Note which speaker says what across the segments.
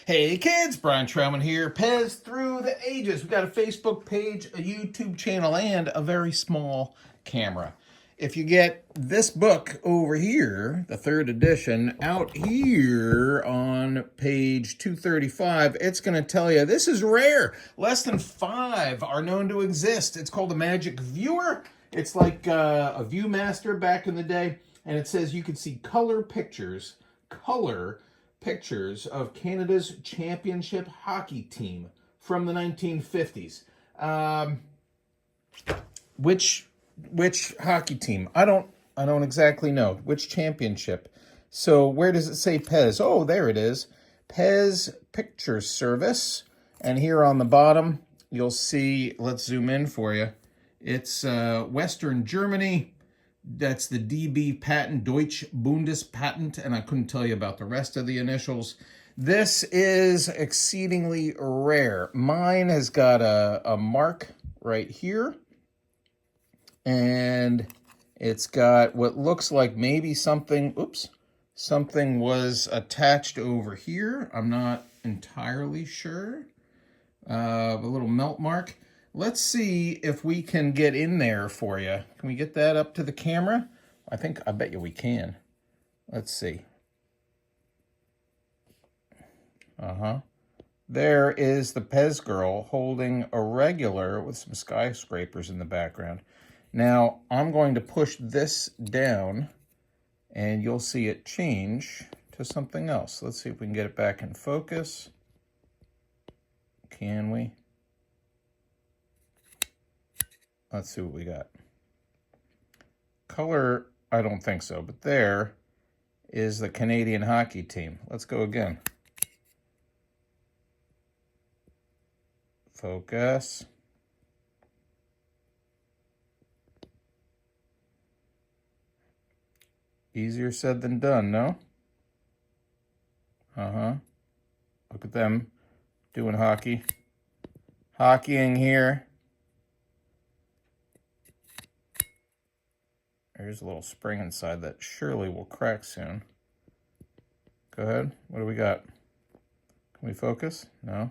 Speaker 1: Hey kids, Brian Trauman here. PEZ through the ages. We've got a Facebook page, a YouTube channel, and a very small camera. If you get this book over here, the third edition, out here on page 235, it's going to tell you this is rare. Less than 5 are known to exist. It's called a Magic Viewer. It's like a Viewmaster back in the day, and it says you can see color pictures of Canada's championship hockey team from the 1950s. Which hockey team? I don't exactly know. Which championship? So where does it say PEZ? Oh, there it is. PEZ Picture Service. And here on the bottom, you'll see, let's zoom in for you. It's Western Germany. That's the DB patent, Deutsche Bundespatent, and I couldn't tell you about the rest of the initials. This is exceedingly rare. Mine has got a mark right here, and it's got what looks like maybe something, something was attached over here. I'm not entirely sure. A little melt mark. Let's see if we can get in there for you. Can we get that up to the camera? I bet you we can. Let's see. There is the PEZ girl holding a regular with some skyscrapers in the background. Now, I'm going to push this down, and you'll see it change to something else. Let's see if we can get it back in focus. Can we? Let's see what we got. Color, I don't think so, but there is the Canadian hockey team. Let's go again. Focus. Easier said than done, no? Look at them doing hockey. Hockeying here. There's a little spring inside that surely will crack soon. Go ahead. What do we got? Can we focus? No.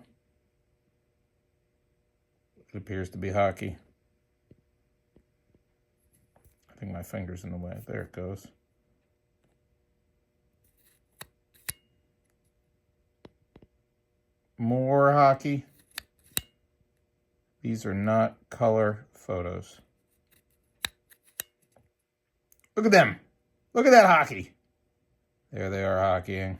Speaker 1: It appears to be hockey. I think my finger's in the way. There it goes. More hockey. These are not color photos. Look at them. Look at that hockey. There they are hockeying.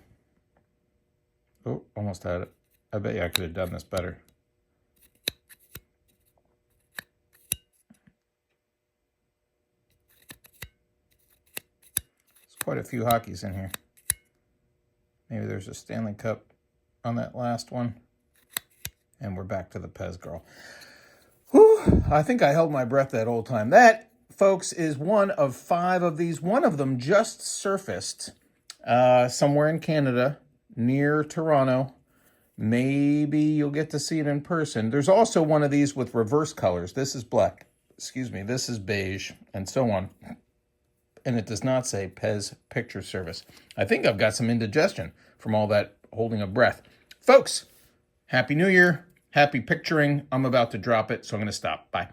Speaker 1: Oh, almost had it. I bet you I could have done this better. There's quite a few hockeys in here. Maybe there's a Stanley Cup on that last one. And we're back to the PEZ girl. Whew, I think I held my breath that whole time. That, folks, is one of 5 of these. One of them just surfaced somewhere in Canada near Toronto. Maybe you'll get to see it in person. There's also one of these with reverse colors. This is black. Excuse me. This is beige, and so on. And it does not say PEZ Picture Service. I think I've got some indigestion from all that holding of breath. Folks, Happy New Year. Happy picturing. I'm about to drop it, so I'm going to stop. Bye.